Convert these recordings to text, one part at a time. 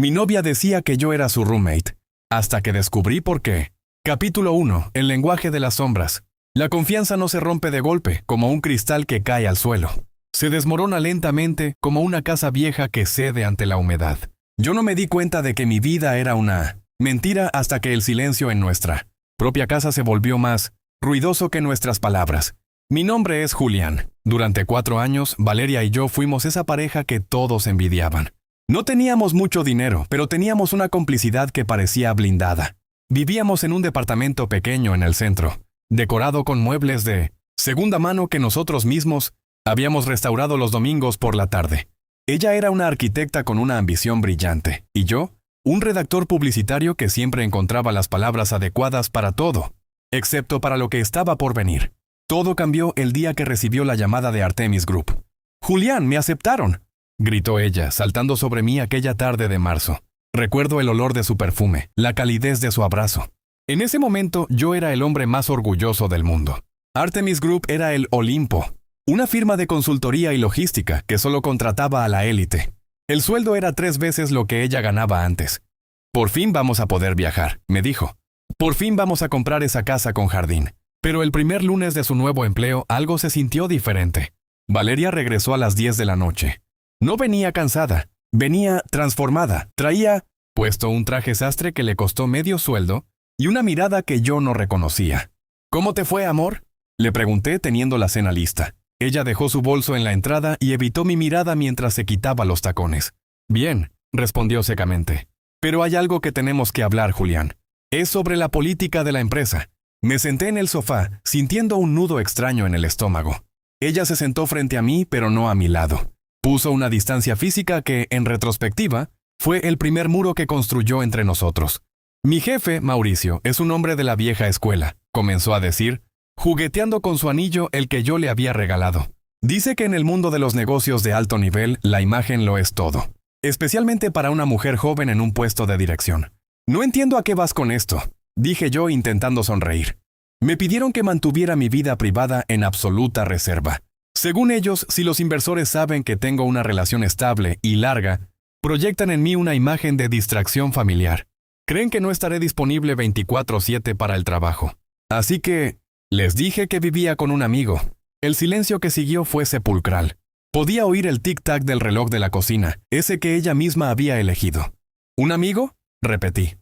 Mi novia decía que yo era su roommate, hasta que descubrí por qué. Capítulo 1. El lenguaje de las sombras. La confianza no se rompe de golpe, como un cristal que cae al suelo. Se desmorona lentamente, como una casa vieja que cede ante la humedad. Yo no me di cuenta de que mi vida era una mentira hasta que el silencio en nuestra propia casa se volvió más ruidoso que nuestras palabras. Mi nombre es Julián. Durante 4 años, Valeria y yo fuimos esa pareja que todos envidiaban. No teníamos mucho dinero, pero teníamos una complicidad que parecía blindada. Vivíamos en un departamento pequeño en el centro, decorado con muebles de segunda mano que nosotros mismos habíamos restaurado los domingos por la tarde. Ella era una arquitecta con una ambición brillante, y yo, un redactor publicitario que siempre encontraba las palabras adecuadas para todo, excepto para lo que estaba por venir. Todo cambió el día que recibió la llamada de Artemis Group. «Julián, me aceptaron», gritó ella, saltando sobre mí aquella tarde de marzo. Recuerdo el olor de su perfume, la calidez de su abrazo. En ese momento yo era el hombre más orgulloso del mundo. Artemis Group era el Olimpo, una firma de consultoría y logística que solo contrataba a la élite. El sueldo era 3 veces lo que ella ganaba antes. «Por fin vamos a poder viajar», me dijo. «Por fin vamos a comprar esa casa con jardín». Pero el primer lunes de su nuevo empleo algo se sintió diferente. Valeria regresó a las 10 de la noche. No venía cansada, venía transformada. Traía puesto un traje sastre que le costó medio sueldo y una mirada que yo no reconocía. «¿Cómo te fue, amor?», le pregunté teniendo la cena lista. Ella dejó su bolso en la entrada y evitó mi mirada mientras se quitaba los tacones. «Bien», respondió secamente. «Pero hay algo que tenemos que hablar, Julián. Es sobre la política de la empresa». Me senté en el sofá, sintiendo un nudo extraño en el estómago. Ella se sentó frente a mí, pero no a mi lado. Puso una distancia física que, en retrospectiva, fue el primer muro que construyó entre nosotros. «Mi jefe, Mauricio, es un hombre de la vieja escuela», comenzó a decir, jugueteando con su anillo el que yo le había regalado. «Dice que en el mundo de los negocios de alto nivel, la imagen lo es todo, especialmente para una mujer joven en un puesto de dirección». «No entiendo a qué vas con esto», dije yo intentando sonreír. Me pidieron que mantuviera mi vida privada en absoluta reserva. Según ellos, si los inversores saben que tengo una relación estable y larga, proyectan en mí una imagen de distracción familiar. Creen que no estaré disponible 24/7 para el trabajo. Así que les dije que vivía con un amigo. El silencio que siguió fue sepulcral. Podía oír el tic-tac del reloj de la cocina, ese que ella misma había elegido. «¿Un amigo?», repetí.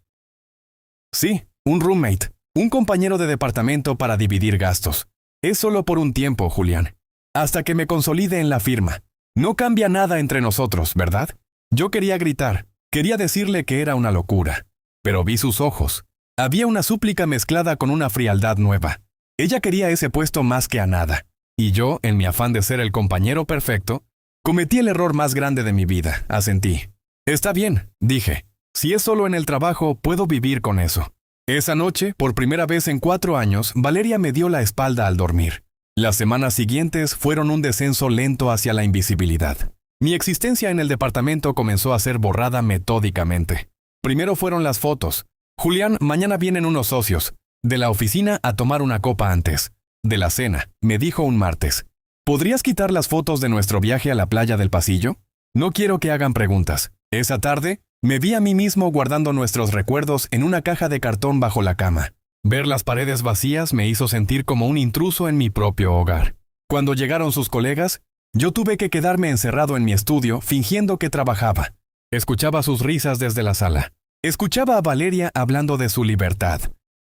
«Sí. Un roommate, un compañero de departamento para dividir gastos. Es solo por un tiempo, Julián. Hasta que me consolide en la firma. No cambia nada entre nosotros, ¿verdad?». Yo quería gritar, quería decirle que era una locura. Pero vi sus ojos. Había una súplica mezclada con una frialdad nueva. Ella quería ese puesto más que a nada. Y yo, en mi afán de ser el compañero perfecto, cometí el error más grande de mi vida, asentí. «Está bien», dije. «Si es solo en el trabajo, puedo vivir con eso». Esa noche, por primera vez en 4 años, Valeria me dio la espalda al dormir. Las semanas siguientes fueron un descenso lento hacia la invisibilidad. Mi existencia en el departamento comenzó a ser borrada metódicamente. Primero fueron las fotos. «Julián, mañana vienen unos socios. De la oficina a tomar una copa antes. De la cena», me dijo un martes. «¿Podrías quitar las fotos de nuestro viaje a la playa del pasillo? No quiero que hagan preguntas». Esa tarde, me vi a mí mismo guardando nuestros recuerdos en una caja de cartón bajo la cama. Ver las paredes vacías me hizo sentir como un intruso en mi propio hogar. Cuando llegaron sus colegas, yo tuve que quedarme encerrado en mi estudio fingiendo que trabajaba. Escuchaba sus risas desde la sala. Escuchaba a Valeria hablando de su libertad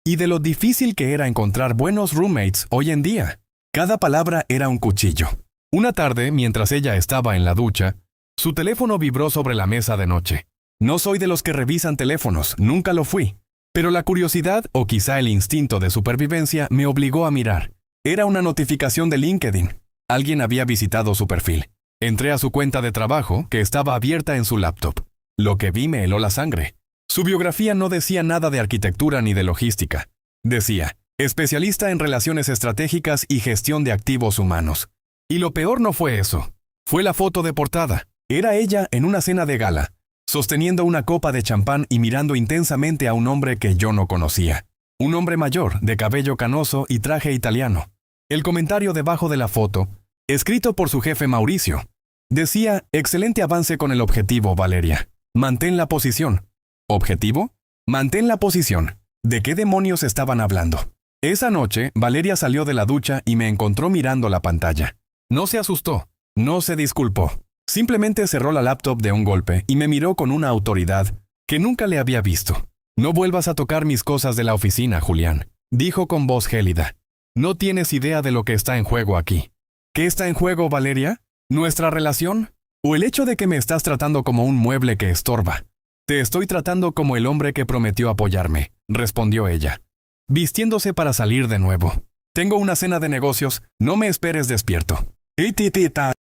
y de lo difícil que era encontrar buenos roommates hoy en día. Cada palabra era un cuchillo. Una tarde, mientras ella estaba en la ducha, su teléfono vibró sobre la mesa de noche. No soy de los que revisan teléfonos, nunca lo fui. Pero la curiosidad, o quizá el instinto de supervivencia, me obligó a mirar. Era una notificación de LinkedIn. Alguien había visitado su perfil. Entré a su cuenta de trabajo, que estaba abierta en su laptop. Lo que vi me heló la sangre. Su biografía no decía nada de arquitectura ni de logística. Decía, especialista en relaciones estratégicas y gestión de activos humanos. Y lo peor no fue eso. Fue la foto de portada. Era ella en una cena de gala, sosteniendo una copa de champán y mirando intensamente a un hombre que yo no conocía. Un hombre mayor, de cabello canoso y traje italiano. El comentario debajo de la foto, escrito por su jefe Mauricio, decía: «Excelente avance con el objetivo, Valeria. Mantén la posición. ¿Objetivo? Mantén la posición. ¿De qué demonios estaban hablando? Esa noche, Valeria salió de la ducha y me encontró mirando la pantalla. No se asustó, no se disculpó. Simplemente cerró la laptop de un golpe y me miró con una autoridad que nunca le había visto. No vuelvas a tocar mis cosas de la oficina, Julián, dijo con voz gélida. No tienes idea de lo que está en juego aquí. ¿Qué está en juego, Valeria? ¿Nuestra relación? ¿O el hecho de que me estás tratando como un mueble que estorba? Te estoy tratando como el hombre que prometió apoyarme, respondió ella, vistiéndose para salir de nuevo. Tengo una cena de negocios, no me esperes despierto.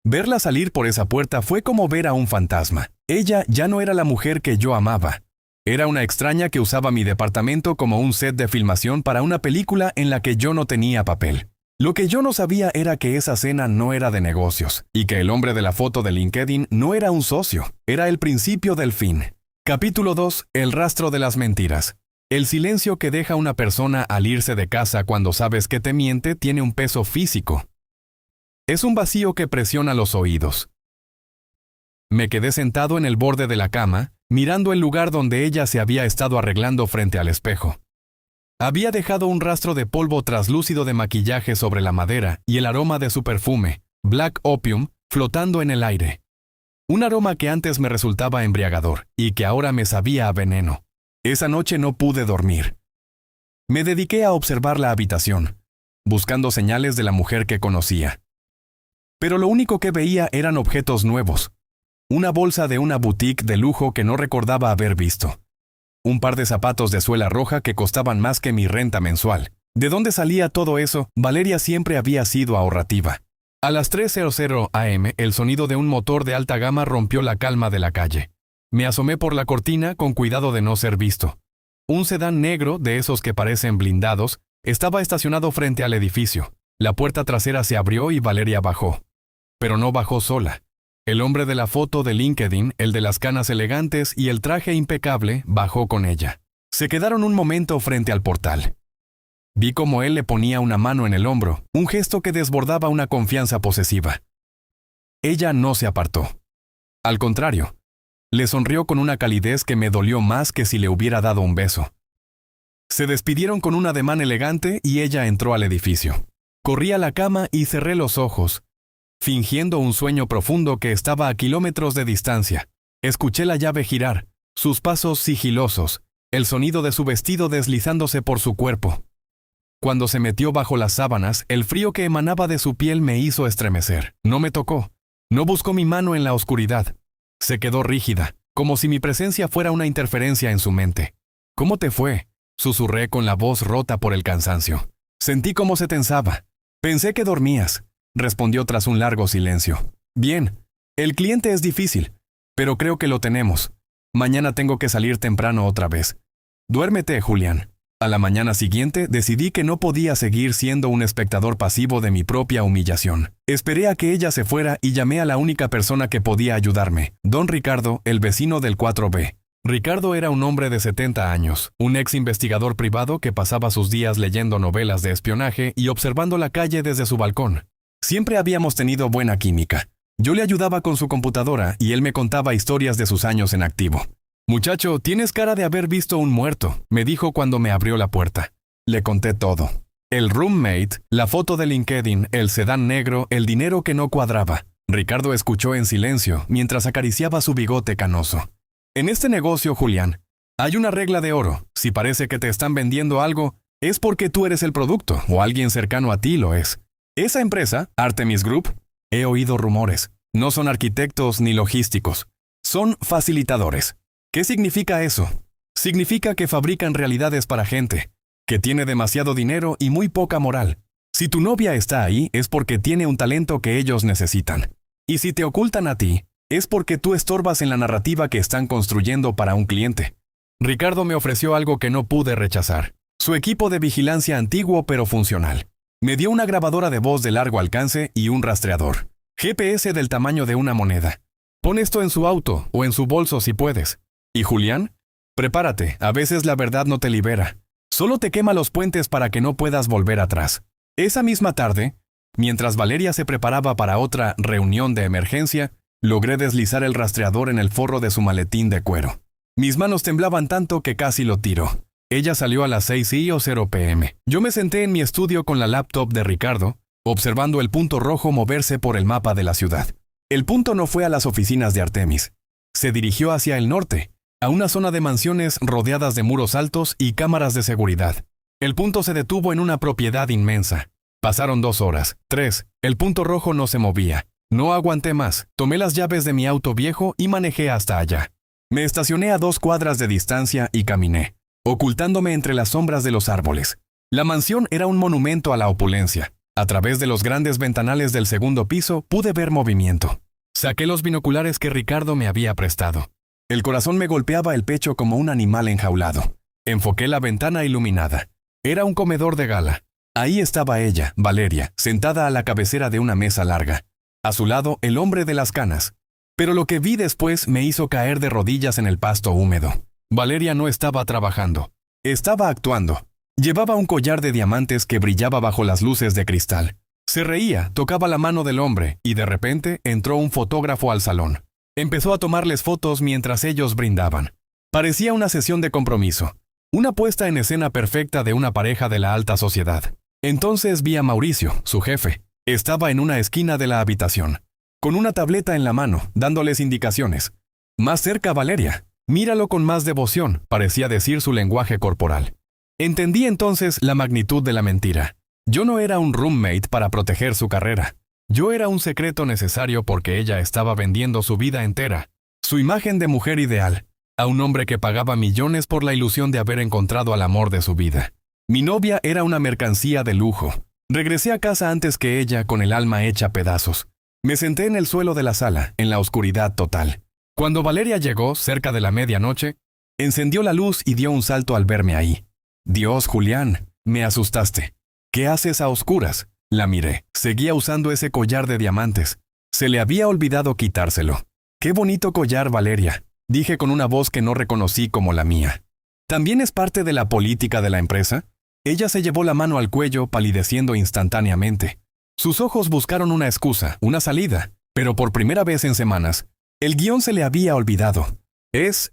Verla salir por esa puerta fue como ver a un fantasma. Ella ya no era la mujer que yo amaba. Era una extraña que usaba mi departamento como un set de filmación para una película en la que yo no tenía papel. Lo que yo no sabía era que esa cena no era de negocios, y que el hombre de la foto de LinkedIn no era un socio, era el principio del fin. Capítulo 2. El rastro de las mentiras. El silencio que deja una persona al irse de casa cuando sabes que te miente tiene un peso físico. Es un vacío que presiona los oídos. Me quedé sentado en el borde de la cama, mirando el lugar donde ella se había estado arreglando frente al espejo. Había dejado un rastro de polvo traslúcido de maquillaje sobre la madera y el aroma de su perfume, Black Opium, flotando en el aire. Un aroma que antes me resultaba embriagador y que ahora me sabía a veneno. Esa noche no pude dormir. Me dediqué a observar la habitación, buscando señales de la mujer que conocía. Pero lo único que veía eran objetos nuevos. Una bolsa de una boutique de lujo que no recordaba haber visto. Un par de zapatos de suela roja que costaban más que mi renta mensual. ¿De dónde salía todo eso? Valeria siempre había sido ahorrativa. A las 3:00 am, el sonido de un motor de alta gama rompió la calma de la calle. Me asomé por la cortina con cuidado de no ser visto. Un sedán negro, de esos que parecen blindados, estaba estacionado frente al edificio. La puerta trasera se abrió y Valeria bajó. Pero no bajó sola. El hombre de la foto de LinkedIn, el de las canas elegantes y el traje impecable, bajó con ella. Se quedaron un momento frente al portal. Vi cómo él le ponía una mano en el hombro, un gesto que desbordaba una confianza posesiva. Ella no se apartó. Al contrario, le sonrió con una calidez que me dolió más que si le hubiera dado un beso. Se despidieron con un ademán elegante y ella entró al edificio. Corrí a la cama y cerré los ojos, fingiendo un sueño profundo que estaba a kilómetros de distancia. Escuché la llave girar, sus pasos sigilosos, el sonido de su vestido deslizándose por su cuerpo. Cuando se metió bajo las sábanas, el frío que emanaba de su piel me hizo estremecer. No me tocó. No buscó mi mano en la oscuridad. Se quedó rígida, como si mi presencia fuera una interferencia en su mente. ¿Cómo te fue?, susurré con la voz rota por el cansancio. Sentí cómo se tensaba. Pensé que dormías, respondió tras un largo silencio. Bien, el cliente es difícil, pero creo que lo tenemos. Mañana tengo que salir temprano otra vez. Duérmete, Julián. A la mañana siguiente decidí que no podía seguir siendo un espectador pasivo de mi propia humillación. Esperé a que ella se fuera y llamé a la única persona que podía ayudarme, don Ricardo, el vecino del 4B. Ricardo era un hombre de 70 años, un ex investigador privado que pasaba sus días leyendo novelas de espionaje y observando la calle desde su balcón. Siempre habíamos tenido buena química. Yo le ayudaba con su computadora y él me contaba historias de sus años en activo. «Muchacho, tienes cara de haber visto un muerto», me dijo cuando me abrió la puerta. Le conté todo. El roommate, la foto de LinkedIn, el sedán negro, el dinero que no cuadraba. Ricardo escuchó en silencio mientras acariciaba su bigote canoso. «En este negocio, Julián, hay una regla de oro. Si parece que te están vendiendo algo, es porque tú eres el producto o alguien cercano a ti lo es. Esa empresa, Artemis Group, he oído rumores. No son arquitectos ni logísticos. Son facilitadores. ¿Qué significa eso? Significa que fabrican realidades para gente, que tiene demasiado dinero y muy poca moral. Si tu novia está ahí, es porque tiene un talento que ellos necesitan. Y si te ocultan a ti, es porque tú estorbas en la narrativa que están construyendo para un cliente». Ricardo me ofreció algo que no pude rechazar. Su equipo de vigilancia antiguo pero funcional. Me dio una grabadora de voz de largo alcance y un rastreador. GPS del tamaño de una moneda. Pon esto en su auto o en su bolso si puedes. Y Julián, prepárate, a veces la verdad no te libera. Solo te quema los puentes para que no puedas volver atrás. Esa misma tarde, mientras Valeria se preparaba para otra reunión de emergencia, Logré deslizar el rastreador en el forro de su maletín de cuero. Mis manos temblaban tanto que casi lo tiró. Ella salió a las 6:00 p.m. Yo me senté en mi estudio con la laptop de Ricardo, observando el punto rojo moverse por el mapa de la ciudad. El punto no fue a las oficinas de Artemis. Se dirigió hacia el norte, a una zona de mansiones rodeadas de muros altos y cámaras de seguridad. El punto se detuvo en una propiedad inmensa. Pasaron 2 horas, 3, el punto rojo no se movía. No aguanté más, tomé las llaves de mi auto viejo y manejé hasta allá. Me estacioné a 2 cuadras de distancia y caminé, ocultándome entre las sombras de los árboles. La mansión era un monumento a la opulencia. A través de los grandes ventanales del segundo piso pude ver movimiento. Saqué los binoculares que Ricardo me había prestado. El corazón me golpeaba el pecho como un animal enjaulado. Enfoqué la ventana iluminada. Era un comedor de gala. Ahí estaba ella, Valeria, sentada a la cabecera de una mesa larga. A su lado, el hombre de las canas. Pero lo que vi después me hizo caer de rodillas en el pasto húmedo. Valeria no estaba trabajando. Estaba actuando. Llevaba un collar de diamantes que brillaba bajo las luces de cristal. Se reía, tocaba la mano del hombre y de repente entró un fotógrafo al salón. Empezó a tomarles fotos mientras ellos brindaban. Parecía una sesión de compromiso. Una puesta en escena perfecta de una pareja de la alta sociedad. Entonces vi a Mauricio, su jefe. Estaba en una esquina de la habitación, con una tableta en la mano, dándoles indicaciones. Más cerca, Valeria. Míralo con más devoción, parecía decir su lenguaje corporal. Entendí entonces la magnitud de la mentira. Yo no era un roommate para proteger su carrera. Yo era un secreto necesario porque ella estaba vendiendo su vida entera, su imagen de mujer ideal, a un hombre que pagaba millones por la ilusión de haber encontrado al amor de su vida. Mi novia era una mercancía de lujo. Regresé a casa antes que ella con el alma hecha pedazos. Me senté en el suelo de la sala, en la oscuridad total. Cuando Valeria llegó, cerca de la medianoche, encendió la luz y dio un salto al verme ahí. Dios, Julián, me asustaste. ¿Qué haces a oscuras? La miré. Seguía usando ese collar de diamantes. Se le había olvidado quitárselo. Qué bonito collar, Valeria, dije con una voz que no reconocí como la mía. ¿También es parte de la política de la empresa? Ella se llevó la mano al cuello, palideciendo instantáneamente. Sus ojos buscaron una excusa, una salida, pero por primera vez en semanas, el guión se le había olvidado. Es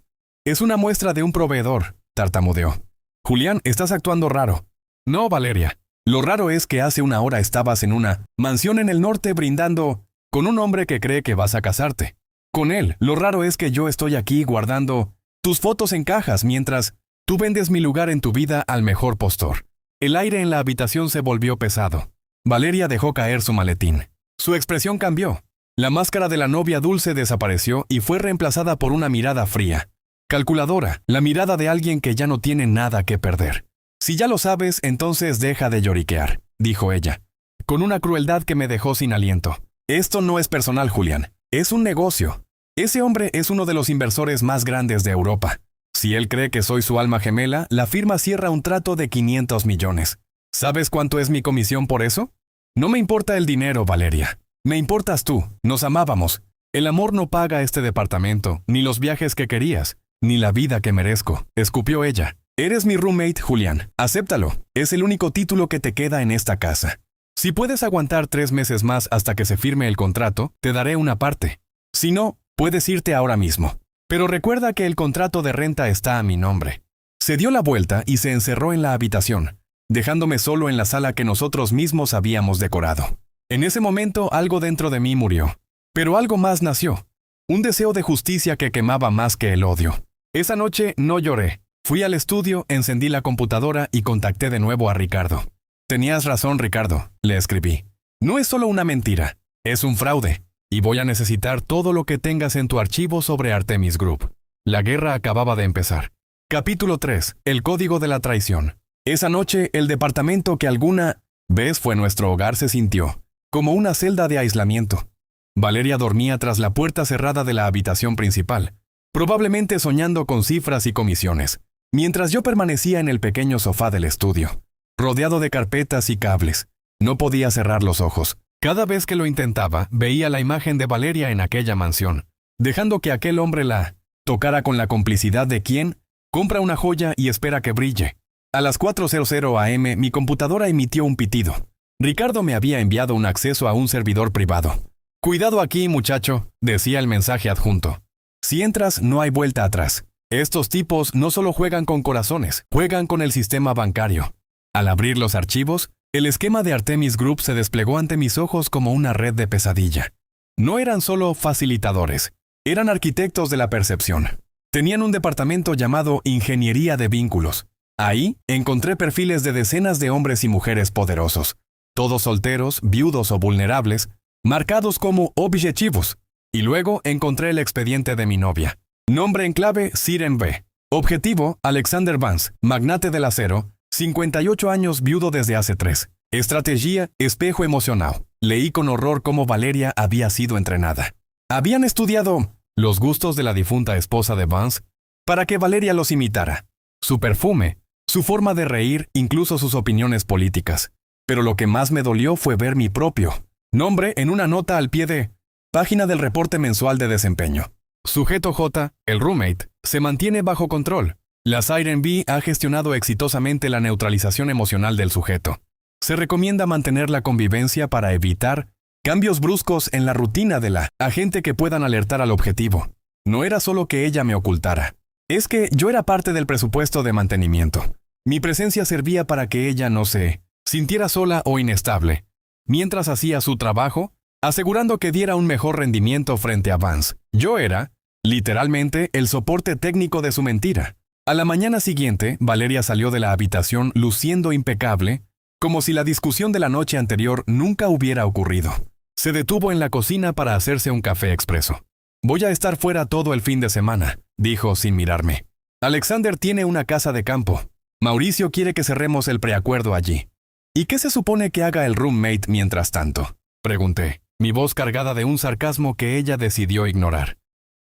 una muestra de un proveedor, tartamudeó. Julián, estás actuando raro. No, Valeria. Lo raro es que hace una hora estabas en una mansión en el norte brindando con un hombre que cree que vas a casarte. Con él, lo raro es que yo estoy aquí guardando tus fotos en cajas mientras tú vendes mi lugar en tu vida al mejor postor. El aire en la habitación se volvió pesado. Valeria dejó caer su maletín. Su expresión cambió. La máscara de la novia dulce desapareció y fue reemplazada por una mirada fría. Calculadora, la mirada de alguien que ya no tiene nada que perder. Si ya lo sabes, entonces deja de lloriquear, dijo ella, con una crueldad que me dejó sin aliento. Esto no es personal, Julián. Es un negocio. Ese hombre es uno de los inversores más grandes de Europa. Si él cree que soy su alma gemela, la firma cierra un trato de 500 millones. ¿Sabes cuánto es mi comisión por eso? No me importa el dinero, Valeria. Me importas tú. Nos amábamos. El amor no paga este departamento, ni los viajes que querías, ni la vida que merezco, escupió ella. Eres mi roommate, Julián. Acéptalo. Es el único título que te queda en esta casa. Si puedes aguantar 3 meses más hasta que se firme el contrato, te daré una parte. Si no, puedes irte ahora mismo. Pero recuerda que el contrato de renta está a mi nombre. Se dio la vuelta y se encerró en la habitación, dejándome solo en la sala que nosotros mismos habíamos decorado. En ese momento algo dentro de mí murió. Pero algo más nació. Un deseo de justicia que quemaba más que el odio. Esa noche no lloré. Fui al estudio, encendí la computadora y contacté de nuevo a Ricardo. Tenías razón, Ricardo, le escribí. No es solo una mentira, es un fraude. Y voy a necesitar todo lo que tengas en tu archivo sobre Artemis Group. La guerra acababa de empezar. Capítulo 3. El código de la traición. Esa noche, el departamento que alguna vez fue nuestro hogar se sintió como una celda de aislamiento. Valeria dormía tras la puerta cerrada de la habitación principal, probablemente soñando con cifras y comisiones, mientras yo permanecía en el pequeño sofá del estudio, rodeado de carpetas y cables. No podía cerrar los ojos. Cada vez que lo intentaba, veía la imagen de Valeria en aquella mansión, dejando que aquel hombre la tocara con la complicidad de quien compra una joya y espera que brille. A las 4:00 am, mi computadora emitió un pitido. Ricardo me había enviado un acceso a un servidor privado. Cuidado aquí, muchacho, decía el mensaje adjunto. Si entras, no hay vuelta atrás. Estos tipos no solo juegan con corazones, juegan con el sistema bancario. Al abrir los archivos, el esquema de Artemis Group se desplegó ante mis ojos como una red de pesadilla. No eran solo facilitadores, eran arquitectos de la percepción. Tenían un departamento llamado Ingeniería de Vínculos. Ahí encontré perfiles de decenas de hombres y mujeres poderosos, todos solteros, viudos o vulnerables, marcados como objetivos. Y luego encontré el expediente de mi novia. Nombre en clave, Siren B. Objetivo, Alexander Vance, magnate del acero, 58 años, viudo desde hace 3. Estrategia, espejo emocional. Leí con horror cómo Valeria había sido entrenada. Habían estudiado los gustos de la difunta esposa de Vance para que Valeria los imitara. Su perfume, su forma de reír, incluso sus opiniones políticas. Pero lo que más me dolió fue ver mi propio nombre en una nota al pie de página del reporte mensual de desempeño. Sujeto J, el roommate, se mantiene bajo control. La Siren B ha gestionado exitosamente la neutralización emocional del sujeto. Se recomienda mantener la convivencia para evitar cambios bruscos en la rutina de la agente que puedan alertar al objetivo. No era solo que ella me ocultara. Es que yo era parte del presupuesto de mantenimiento. Mi presencia servía para que ella no se sintiera sola o inestable, mientras hacía su trabajo, asegurando que diera un mejor rendimiento frente a Vance. Yo era, literalmente, el soporte técnico de su mentira. A la mañana siguiente, Valeria salió de la habitación luciendo impecable, como si la discusión de la noche anterior nunca hubiera ocurrido. Se detuvo en la cocina para hacerse un café expreso. «Voy a estar fuera todo el fin de semana», dijo sin mirarme. «Alexander tiene una casa de campo. Mauricio quiere que cerremos el preacuerdo allí». «¿Y qué se supone que haga el roommate mientras tanto?», pregunté, mi voz cargada de un sarcasmo que ella decidió ignorar.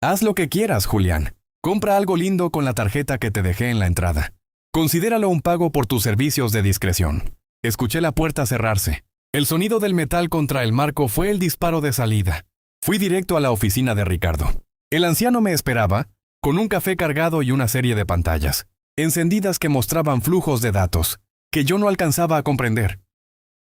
«Haz lo que quieras, Julián. Compra algo lindo con la tarjeta que te dejé en la entrada. Considéralo un pago por tus servicios de discreción». Escuché la puerta cerrarse. El sonido del metal contra el marco fue el disparo de salida. Fui directo a la oficina de Ricardo. El anciano me esperaba, con un café cargado y una serie de pantallas encendidas que mostraban flujos de datos que yo no alcanzaba a comprender.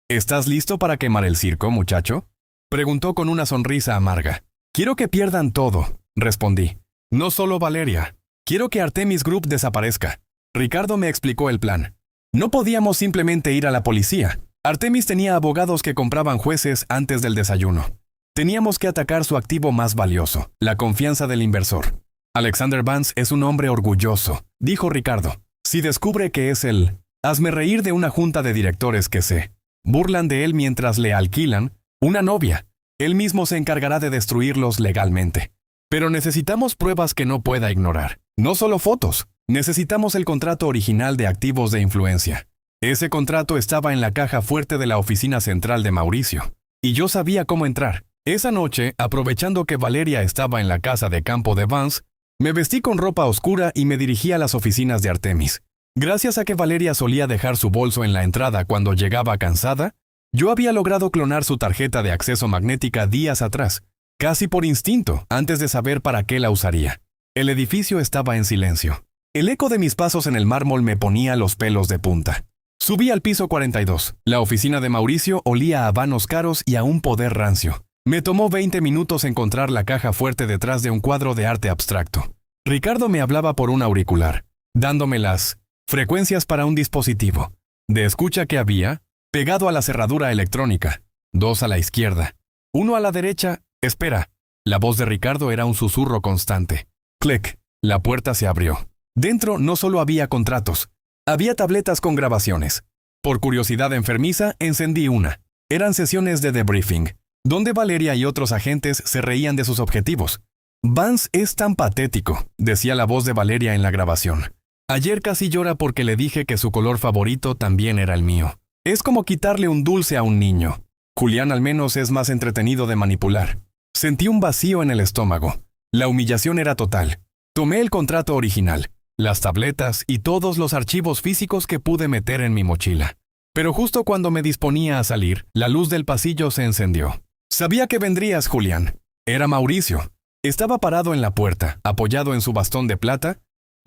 «¿Estás listo para quemar el circo, muchacho?», preguntó con una sonrisa amarga. «Quiero que pierdan todo», respondí. «No solo Valeria. Quiero que Artemis Group desaparezca». Ricardo me explicó el plan. No podíamos simplemente ir a la policía. Artemis tenía abogados que compraban jueces antes del desayuno. Teníamos que atacar su activo más valioso, la confianza del inversor. «Alexander Vance es un hombre orgulloso», dijo Ricardo. «Si descubre que es él, hazme reír de una junta de directores que se burlan de él mientras le alquilan una novia. Él mismo se encargará de destruirlos legalmente. Pero necesitamos pruebas que no pueda ignorar. No solo fotos. Necesitamos el contrato original de activos de influencia. Ese contrato estaba en la caja fuerte de la oficina central de Mauricio. Y yo sabía cómo entrar. Esa noche, aprovechando que Valeria estaba en la casa de campo de Vance, me vestí con ropa oscura y me dirigí a las oficinas de Artemis. Gracias a que Valeria solía dejar su bolso en la entrada cuando llegaba cansada, yo había logrado clonar su tarjeta de acceso magnética días atrás, casi por instinto, antes de saber para qué la usaría. El edificio estaba en silencio. El eco de mis pasos en el mármol me ponía los pelos de punta. Subí al piso 42. La oficina de Mauricio olía a habanos caros y a un poder rancio. Me tomó 20 minutos encontrar la caja fuerte detrás de un cuadro de arte abstracto. Ricardo me hablaba por un auricular, dándome las frecuencias para un dispositivo de escucha que había pegado a la cerradura electrónica. 2 a la izquierda, 1 a la derecha. «Espera». La voz de Ricardo era un susurro constante. Clic. La puerta se abrió. Dentro no solo había contratos, había tabletas con grabaciones. Por curiosidad enfermiza, encendí una. Eran sesiones de debriefing, donde Valeria y otros agentes se reían de sus objetivos. «Vance es tan patético», decía la voz de Valeria en la grabación. «Ayer casi llora porque le dije que su color favorito también era el mío. Es como quitarle un dulce a un niño. Julián al menos es más entretenido de manipular». Sentí un vacío en el estómago. La humillación era total. Tomé el contrato original, las tabletas y todos los archivos físicos que pude meter en mi mochila. Pero justo cuando me disponía a salir, la luz del pasillo se encendió. «Sabía que vendrías, Julián». Era Mauricio. Estaba parado en la puerta, apoyado en su bastón de plata,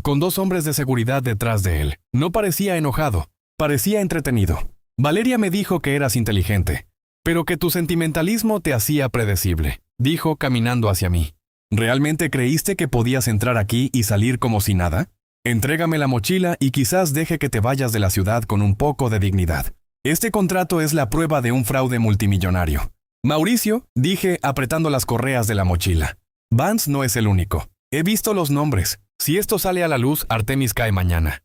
con 2 hombres de seguridad detrás de él. No parecía enojado, parecía entretenido. «Valeria me dijo que eras inteligente. pero que tu sentimentalismo te hacía predecible, dijo caminando hacia mí. ¿Realmente creíste que podías entrar aquí y salir como si nada? Entrégame la mochila y quizás deje que te vayas de la ciudad con un poco de dignidad. Este contrato es la prueba de un fraude multimillonario. Mauricio, dije apretando las correas de la mochila. Vance no es el único. He visto los nombres. Si esto sale a la luz, Artemis cae mañana.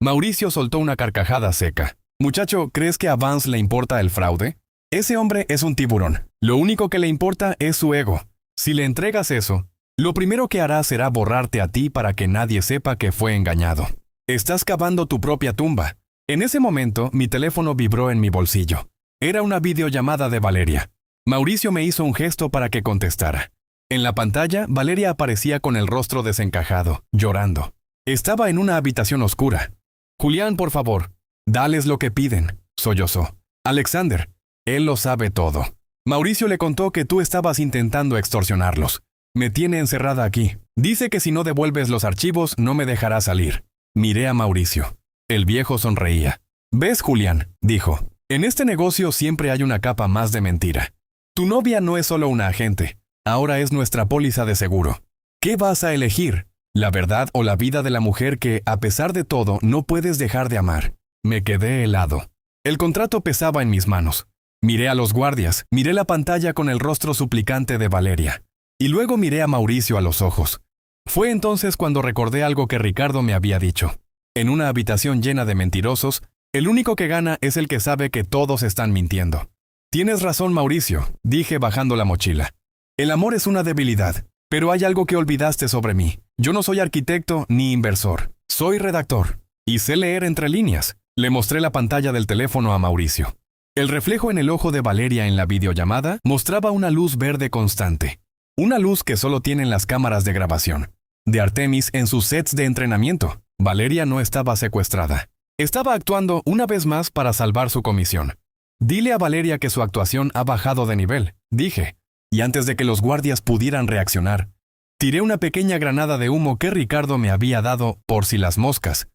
Mauricio soltó una carcajada seca. Muchacho, ¿crees que a Vance le importa el fraude? Ese hombre es un tiburón. Lo único que le importa es su ego. Si le entregas eso, lo primero que hará será borrarte a ti para que nadie sepa que fue engañado. Estás cavando tu propia tumba. En ese momento, mi teléfono vibró en mi bolsillo. Era una videollamada de Valeria. Mauricio me hizo un gesto para que contestara. En la pantalla, Valeria aparecía con el rostro desencajado, llorando. Estaba en una habitación oscura. Julián, por favor, dales lo que piden, sollozó. Alexander, él lo sabe todo. Mauricio le contó que tú estabas intentando extorsionarlos. Me tiene encerrada aquí. Dice que si no devuelves los archivos, no me dejará salir. Miré a Mauricio. El viejo sonreía. ¿Ves, Julián?, dijo. En este negocio siempre hay una capa más de mentira. Tu novia no es solo una agente. Ahora es nuestra póliza de seguro. ¿Qué vas a elegir? ¿La verdad o la vida de la mujer que, a pesar de todo, no puedes dejar de amar? Me quedé helado. El contrato pesaba en mis manos. Miré a los guardias, miré la pantalla con el rostro suplicante de Valeria. Y luego miré a Mauricio a los ojos. Fue entonces cuando recordé algo que Ricardo me había dicho. En una habitación llena de mentirosos, el único que gana es el que sabe que todos están mintiendo. Tienes razón, Mauricio, dije bajando la mochila. El amor es una debilidad, pero hay algo que olvidaste sobre mí. Yo no soy arquitecto ni inversor. Soy redactor. Y sé leer entre líneas. Le mostré la pantalla del teléfono a Mauricio. El reflejo en el ojo de Valeria en la videollamada mostraba una luz verde constante. Una luz que solo tienen las cámaras de grabación. De Artemis en sus sets de entrenamiento. Valeria no estaba secuestrada. Estaba actuando una vez más para salvar su comisión. Dile a Valeria que su actuación ha bajado de nivel, dije. Y antes de que los guardias pudieran reaccionar, tiré una pequeña granada de humo que Ricardo me había dado por si las moscas,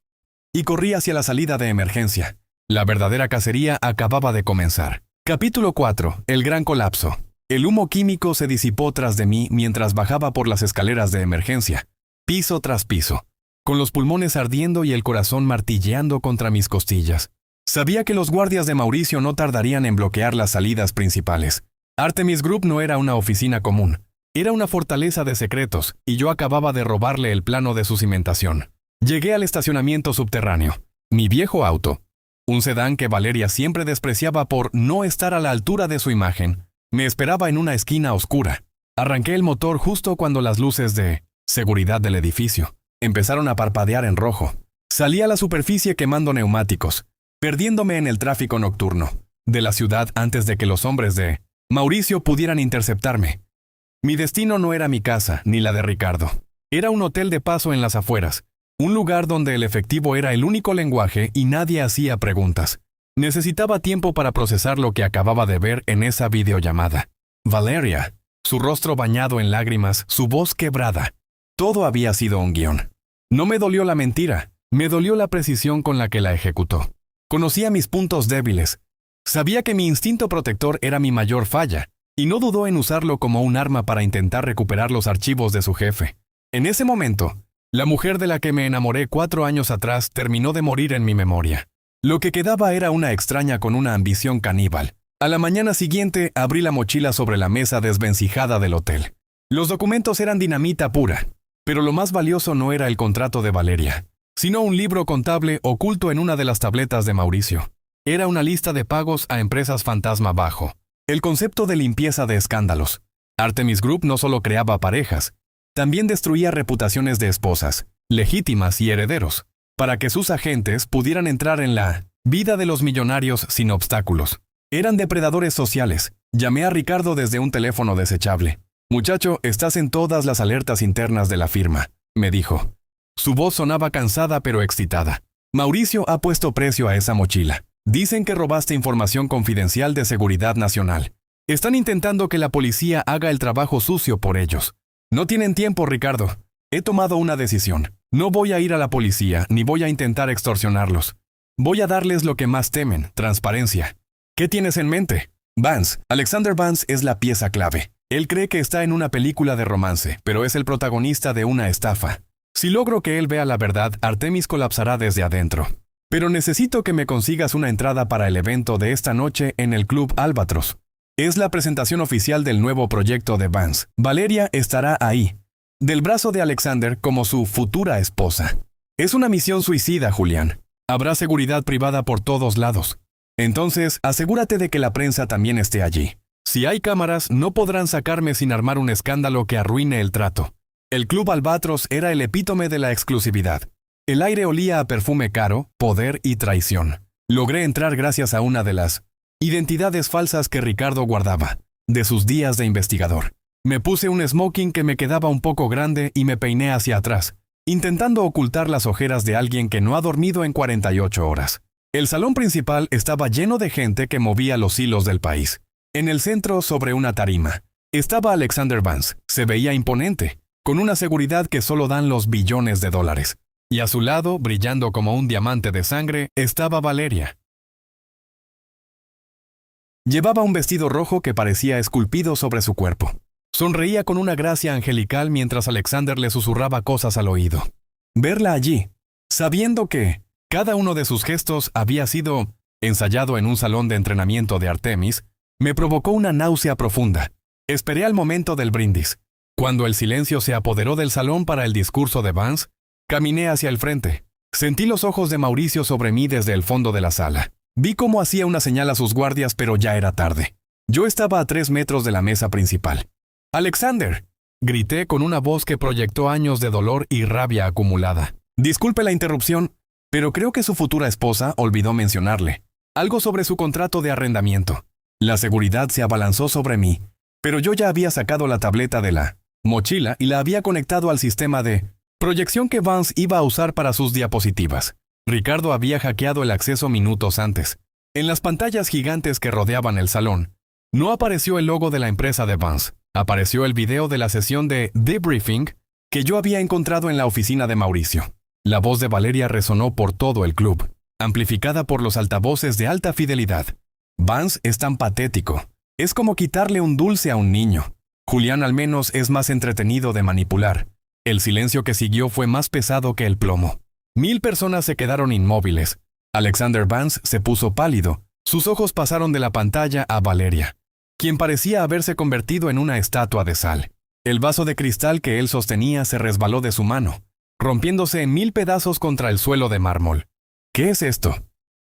y corrí hacia la salida de emergencia. La verdadera cacería acababa de comenzar. Capítulo 4. El gran colapso. El humo químico se disipó tras de mí mientras bajaba por las escaleras de emergencia, piso tras piso, con los pulmones ardiendo y el corazón martilleando contra mis costillas. Sabía que los guardias de Mauricio no tardarían en bloquear las salidas principales. Artemis Group no era una oficina común. Era una fortaleza de secretos, y yo acababa de robarle el plano de su cimentación. Llegué al estacionamiento subterráneo. Mi viejo auto, un sedán que Valeria siempre despreciaba por no estar a la altura de su imagen, me esperaba en una esquina oscura. Arranqué el motor justo cuando las luces de seguridad del edificio empezaron a parpadear en rojo. Salí a la superficie quemando neumáticos, perdiéndome en el tráfico nocturno de la ciudad antes de que los hombres de Mauricio pudieran interceptarme. Mi destino no era mi casa, ni la de Ricardo. Era un hotel de paso en las afueras, un lugar donde el efectivo era el único lenguaje y nadie hacía preguntas. Necesitaba tiempo para procesar lo que acababa de ver en esa videollamada. Valeria, su rostro bañado en lágrimas, su voz quebrada. Todo había sido un guión. No me dolió la mentira, me dolió la precisión con la que la ejecutó. Conocía mis puntos débiles. Sabía que mi instinto protector era mi mayor falla, y no dudó en usarlo como un arma para intentar recuperar los archivos de su jefe. En ese momento, la mujer de la que me enamoré 4 años atrás terminó de morir en mi memoria. Lo que quedaba era una extraña con una ambición caníbal. A la mañana siguiente abrí la mochila sobre la mesa desvencijada del hotel. Los documentos eran dinamita pura, pero lo más valioso no era el contrato de Valeria, sino un libro contable oculto en una de las tabletas de Mauricio. Era una lista de pagos a empresas fantasma bajo el concepto de limpieza de escándalos. Artemis Group no solo creaba parejas, también destruía reputaciones de esposas, legítimas y herederos, para que sus agentes pudieran entrar en la vida de los millonarios sin obstáculos. Eran depredadores sociales. Llamé a Ricardo desde un teléfono desechable. «Muchacho, estás en todas las alertas internas de la firma», me dijo. Su voz sonaba cansada pero excitada. «Mauricio ha puesto precio a esa mochila. Dicen que robaste información confidencial de seguridad nacional. Están intentando que la policía haga el trabajo sucio por ellos. No tienen tiempo, Ricardo. He tomado una decisión. No voy a ir a la policía ni voy a intentar extorsionarlos. Voy a darles lo que más temen, transparencia». «¿Qué tienes en mente?», Vance, Alexander Vance es la pieza clave. Él cree que está en una película de romance, pero es el protagonista de una estafa. Si logro que él vea la verdad, Artemis colapsará desde adentro. Pero necesito que me consigas una entrada para el evento de esta noche en el Club Albatros. Es la presentación oficial del nuevo proyecto de Vance. Valeria estará ahí, del brazo de Alexander como su futura esposa. Es una misión suicida, Julián. Habrá seguridad privada por todos lados. Entonces, asegúrate de que la prensa también esté allí. Si hay cámaras, no podrán sacarme sin armar un escándalo que arruine el trato. El Club Albatros era el epítome de la exclusividad. El aire olía a perfume caro, poder y traición. Logré entrar gracias a una de las identidades falsas que Ricardo guardaba, de sus días de investigador. Me puse un smoking que me quedaba un poco grande y me peiné hacia atrás, intentando ocultar las ojeras de alguien que no ha dormido en 48 horas. El salón principal estaba lleno de gente que movía los hilos del país. En el centro, sobre una tarima, estaba Alexander Vance. Se veía imponente, con una seguridad que solo dan los billones de dólares. Y a su lado, brillando como un diamante de sangre, estaba Valeria. Llevaba un vestido rojo que parecía esculpido sobre su cuerpo. Sonreía con una gracia angelical mientras Alexander le susurraba cosas al oído. Verla allí, sabiendo que cada uno de sus gestos había sido ensayado en un salón de entrenamiento de Artemis, me provocó una náusea profunda. Esperé al momento del brindis. Cuando el silencio se apoderó del salón para el discurso de Vance, caminé hacia el frente. Sentí los ojos de Mauricio sobre mí desde el fondo de la sala. Vi cómo hacía una señal a sus guardias, pero ya era tarde. Yo estaba a 3 metros de la mesa principal. ¡Alexander!, grité con una voz que proyectó años de dolor y rabia acumulada. Disculpe la interrupción, pero creo que su futura esposa olvidó mencionarle algo sobre su contrato de arrendamiento. La seguridad se abalanzó sobre mí, pero yo ya había sacado la tableta de la mochila y la había conectado al sistema de proyección que Vance iba a usar para sus diapositivas. Ricardo había hackeado el acceso minutos antes. En las pantallas gigantes que rodeaban el salón, no apareció el logo de la empresa de Vance. Apareció el video de la sesión de debriefing que yo había encontrado en la oficina de Mauricio. La voz de Valeria resonó por todo el club, amplificada por los altavoces de alta fidelidad. Vance es tan patético. Es como quitarle un dulce a un niño. Julián al menos es más entretenido de manipular. El silencio que siguió fue más pesado que el plomo. 1000 personas se quedaron inmóviles. Alexander Vance se puso pálido. Sus ojos pasaron de la pantalla a Valeria, quien parecía haberse convertido en una estatua de sal. El vaso de cristal que él sostenía se resbaló de su mano, rompiéndose en 1000 pedazos contra el suelo de mármol. ¿Qué es esto?,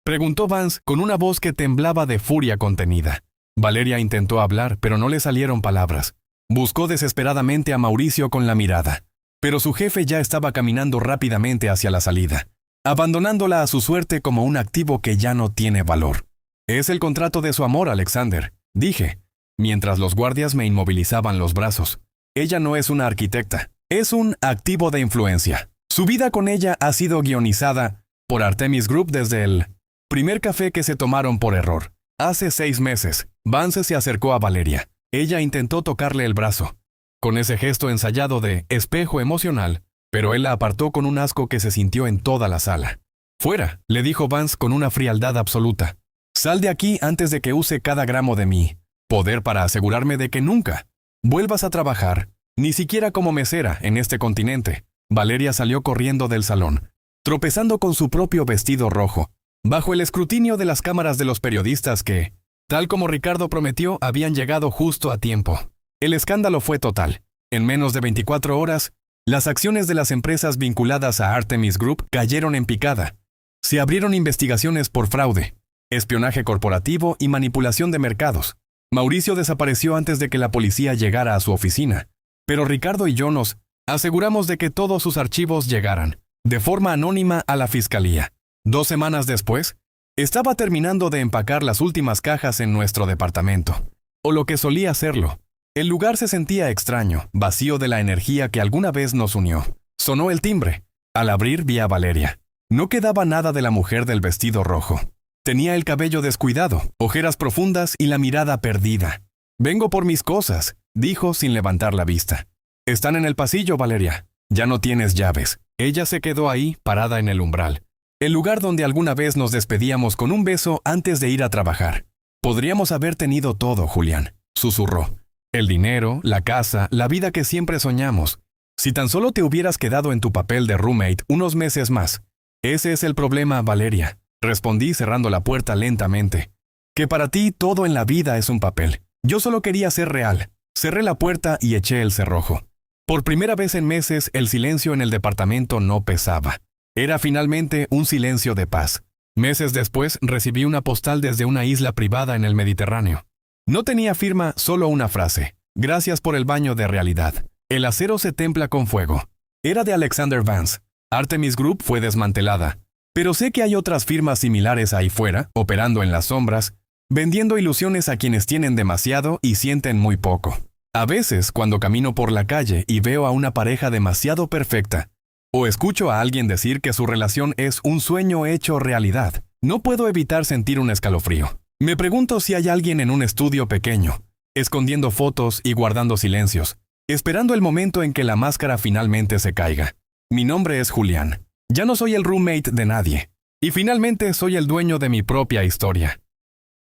preguntó Vance con una voz que temblaba de furia contenida. Valeria intentó hablar, pero no le salieron palabras. Buscó desesperadamente a Mauricio con la mirada, pero su jefe ya estaba caminando rápidamente hacia la salida, abandonándola a su suerte como un activo que ya no tiene valor. Es el contrato de su amor, Alexander, dije, mientras los guardias me inmovilizaban los brazos. Ella no es una arquitecta, es un activo de influencia. Su vida con ella ha sido guionizada por Artemis Group desde el primer café que se tomaron por error. Hace 6 meses, Vance se acercó a Valeria. Ella intentó tocarle el brazo, con ese gesto ensayado de espejo emocional, pero él la apartó con un asco que se sintió en toda la sala. «Fuera», le dijo Vance con una frialdad absoluta. «Sal de aquí antes de que use cada gramo de mi poder para asegurarme de que nunca vuelvas a trabajar, ni siquiera como mesera en este continente». Valeria salió corriendo del salón, tropezando con su propio vestido rojo, bajo el escrutinio de las cámaras de los periodistas que, tal como Ricardo prometió, habían llegado justo a tiempo. El escándalo fue total. En menos de 24 horas, las acciones de las empresas vinculadas a Artemis Group cayeron en picada. Se abrieron investigaciones por fraude, espionaje corporativo y manipulación de mercados. Mauricio desapareció antes de que la policía llegara a su oficina, pero Ricardo y yo nos aseguramos de que todos sus archivos llegaran, de forma anónima, a la fiscalía. 2 semanas después, estaba terminando de empacar las últimas cajas en nuestro departamento, o lo que solía serlo. El lugar se sentía extraño, vacío de la energía que alguna vez nos unió. Sonó el timbre. Al abrir vi a Valeria. No quedaba nada de la mujer del vestido rojo. Tenía el cabello descuidado, ojeras profundas y la mirada perdida. «Vengo por mis cosas», dijo sin levantar la vista. «Están en el pasillo, Valeria. Ya no tienes llaves». Ella se quedó ahí, parada en el umbral, el lugar donde alguna vez nos despedíamos con un beso antes de ir a trabajar. Podríamos haber tenido todo, Julián, susurró. El dinero, la casa, la vida que siempre soñamos. Si tan solo te hubieras quedado en tu papel de roommate unos meses más. Ese es el problema, Valeria, respondí cerrando la puerta lentamente. Que para ti todo en la vida es un papel. Yo solo quería ser real. Cerré la puerta y eché el cerrojo. Por primera vez en meses, el silencio en el departamento no pesaba. Era finalmente un silencio de paz. Meses después, recibí una postal desde una isla privada en el Mediterráneo. No tenía firma, solo una frase. Gracias por el baño de realidad. El acero se templa con fuego. Era de Alexander Vance. Artemis Group fue desmantelada. Pero sé que hay otras firmas similares ahí fuera, operando en las sombras, vendiendo ilusiones a quienes tienen demasiado y sienten muy poco. A veces, cuando camino por la calle y veo a una pareja demasiado perfecta, o escucho a alguien decir que su relación es un sueño hecho realidad, no puedo evitar sentir un escalofrío. Me pregunto si hay alguien en un estudio pequeño, escondiendo fotos y guardando silencios, esperando el momento en que la máscara finalmente se caiga. Mi nombre es Julián. Ya no soy el roommate de nadie. Y finalmente soy el dueño de mi propia historia.